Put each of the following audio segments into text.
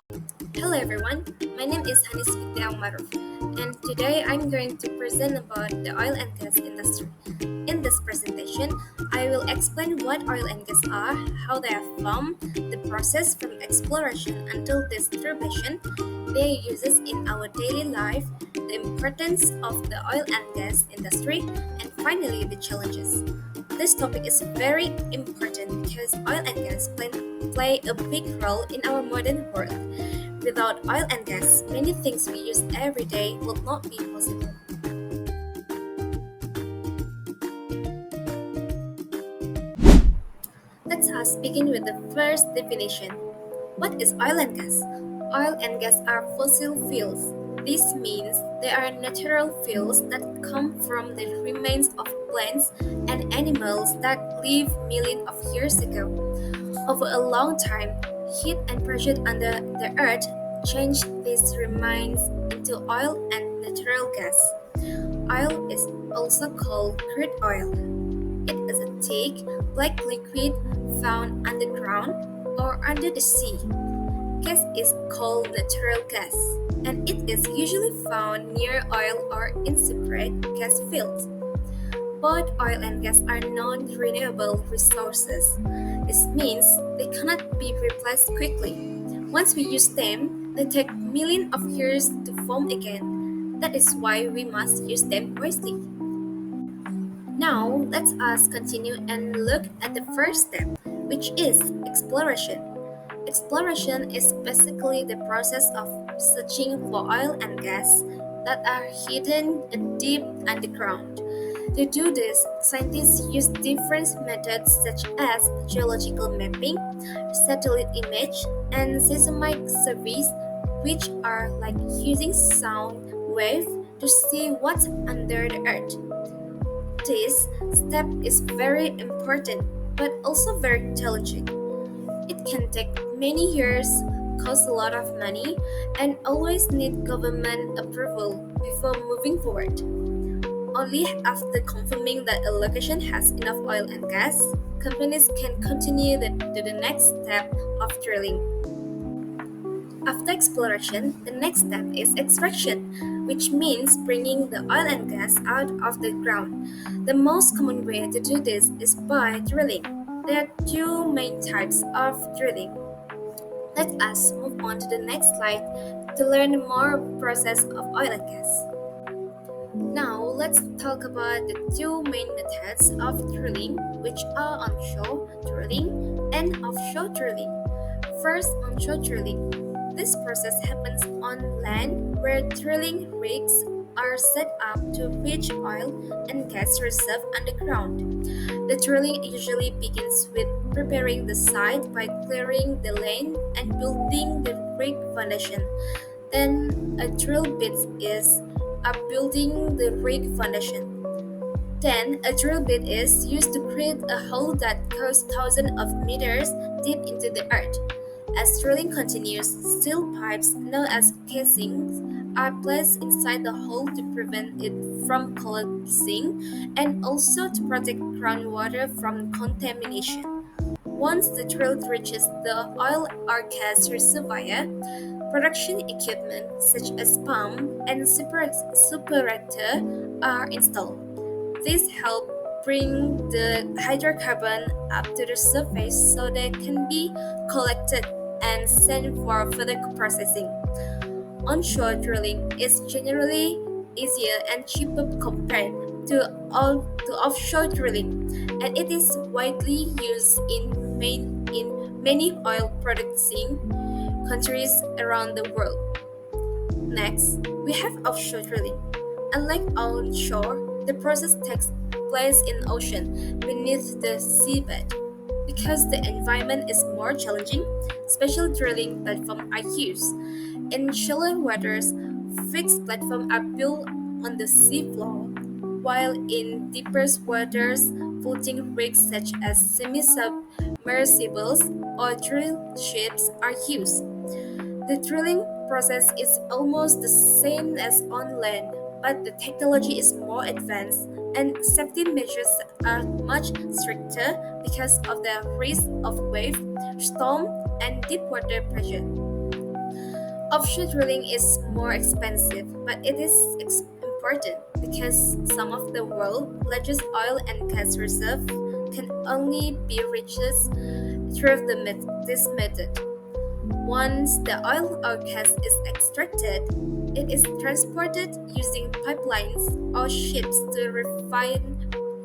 Hello everyone, my name is Hanis Maarof, and today I'm going to present about the oil and gas industry. In this presentation, I will explain what oil and gas are, how they are formed, the process from exploration until distribution, their uses in our daily life, the importance of the oil and gas industry, and finally the challenges. This topic is very important because oil and gas play a big role in our modern world. Without oil and gas, many things we use every day would not be possible. Let us begin with the first definition. What is oil and gas? Oil and gas are fossil fuels. This means they are natural fuels that come from the remains of plants and animals that lived millions of years ago. Over a long time, heat and pressure under the earth changed these remains into oil and natural gas. Oil is also called crude oil. It is a thick, black liquid found underground or under the sea. Gas is called natural gas, and it is usually found near oil or in separate gas fields. Both oil and gas are non-renewable resources. This means they cannot be replaced quickly. Once we use them, they take millions of years to form again. That is why we must use them wisely. Now, let us continue and look at the first step, which is exploration. Exploration is basically the process of searching for oil and gas that are hidden deep underground. To do this, scientists use different methods such as geological mapping, satellite image, and seismic surveys, which are like using sound waves to see what's under the earth. This step is very important but also very challenging. It can take many years, cost a lot of money, and always need government approval before moving forward. Only after confirming that a location has enough oil and gas, companies can continue to the next step of drilling. After exploration, the next step is extraction, which means bringing the oil and gas out of the ground. The most common way to do this is by drilling. There are two main types of drilling. Let us move on to the next slide to learn more process of oil and gas. Now let's talk about the two main methods of drilling, which are onshore drilling and offshore drilling. First, onshore drilling. This process happens on land where drilling rigs are set up to reach oil and gas reserve underground. The drilling usually begins with preparing the site by clearing the land and building the rig foundation. Then a drill bit is building the rig foundation. Then a drill bit is used to create a hole that goes thousands of meters deep into the earth. As drilling continues, steel pipes known as casings are placed inside the hole to prevent it from collapsing and also to protect groundwater from contamination. Once the drill reaches the oil or gas reservoir, production equipment such as pump and separator are installed. This helps bring the hydrocarbon up to the surface so they can be collected and sent for further processing. Onshore drilling is generally easier and cheaper compared to offshore drilling, and it is widely used in many oil producing countries around the world. Next, we have offshore drilling. Unlike onshore, the process takes place in ocean beneath the seabed. Because the environment is more challenging, special drilling platforms are used. In shallow waters, fixed platforms are built on the seafloor, while in deeper waters, floating rigs such as semi-submersibles or drill ships are used. The drilling process is almost the same as on land, but the technology is more advanced and safety measures are much stricter because of the risk of wave, storm, and deep water pressure. Offshore drilling is more expensive, but it is important because some of the world's largest oil and gas reserves can only be reached through this method. Once the oil or gas is extracted, it is transported using pipelines or ships to refine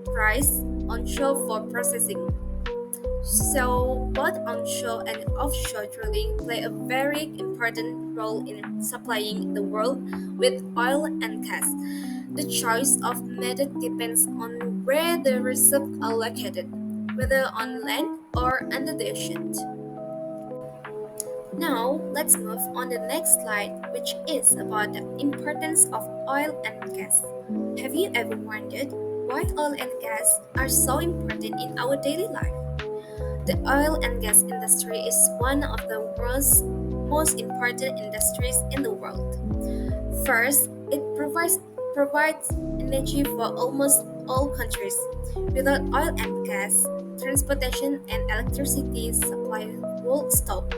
rice onshore for processing. So, both onshore and offshore drilling play a very important role in supplying the world with oil and gas. The choice of method depends on where the reserves are located, whether on land or under the ocean. Now, let's move on the next slide, which is about the importance of oil and gas. Have you ever wondered why oil and gas are so important in our daily life? The oil and gas industry is one of the world's most important industries in the world. First, it provides energy for almost all countries. Without oil and gas, transportation and electricity supply would stop.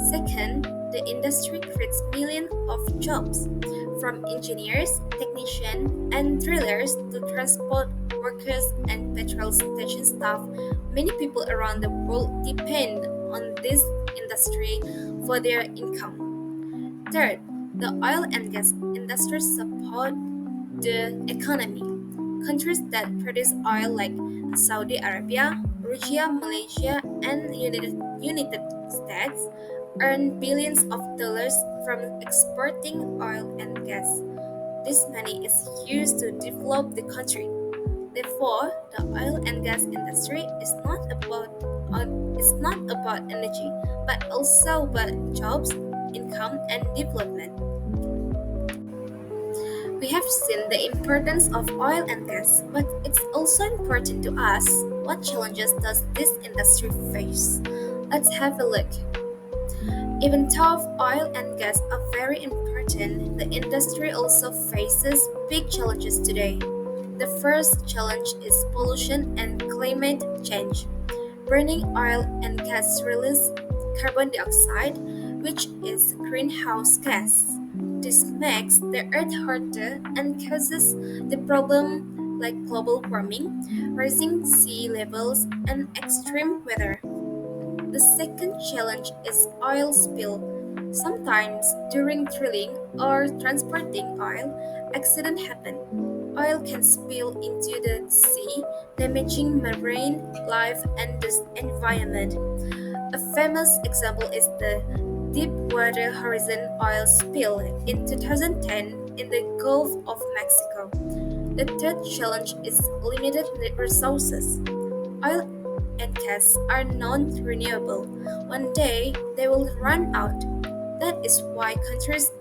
Second, the industry creates millions of jobs, from engineers, technicians, and drillers to transport workers and petrol station staff. Many people around the world depend on this industry for their income. Third, the oil and gas industry support the economy. Countries that produce oil like Saudi Arabia, Russia, Malaysia, and United States earn billions of dollars from exporting oil and gas. This money is used to develop the country. Therefore, the oil and gas industry is not about energy, but also about jobs, income, and development. We have seen the importance of oil and gas, but it's also important to ask what challenges does this industry face? Let's have a look. Even though oil and gas are very important, the industry also faces big challenges today. The first challenge is pollution and climate change. Burning oil and gas release carbon dioxide, which is greenhouse gas. This makes the earth hotter and causes the problem like global warming, rising sea levels, and extreme weather. The second challenge is oil spill. Sometimes during drilling or transporting oil, accidents happen. Oil can spill into the sea, damaging marine life and the environment. A famous example is the Deepwater Horizon oil spill in 2010 in the Gulf of Mexico. The third challenge is limited resources. Oil and gas are non-renewable. One day they will run out. That is why countries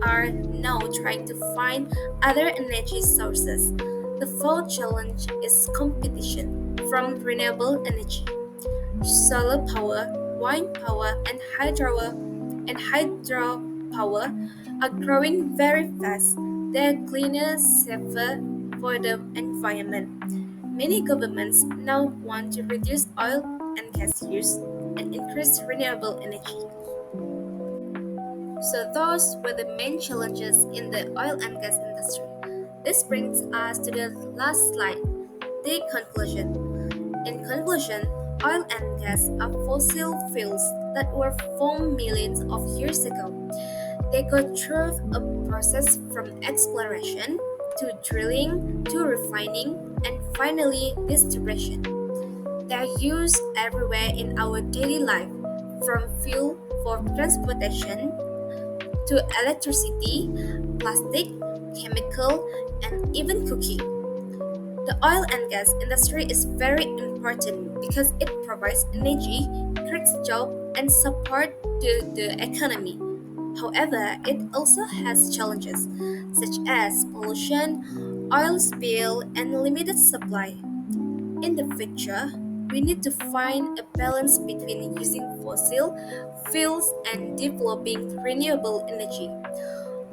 are now trying to find other energy sources. The fourth challenge is competition from renewable energy. Solar power, wind power, and hydropower are growing very fast. They are cleaner, safer for the environment. Many governments now want to reduce oil and gas use and increase renewable energy. So those were the main challenges in the oil and gas industry. This brings us to the last slide, the conclusion. In conclusion, oil and gas are fossil fuels that were formed millions of years ago. They go through a process from exploration to drilling to refining and finally distribution. They are used everywhere in our daily life, from fuel for transportation to electricity, plastic, chemical, and even cooking. The oil and gas industry is very important because it provides energy, creates jobs, and support the economy. However, it also has challenges such as pollution, oil spill, and limited supply. In the future, we need to find a balance between using fossil fuels and developing renewable energy.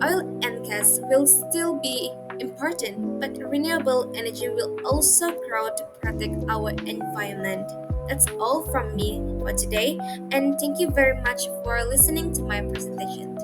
Oil and gas will still be important, but renewable energy will also grow to protect our environment. That's all from me for today, and thank you very much for listening to my presentation.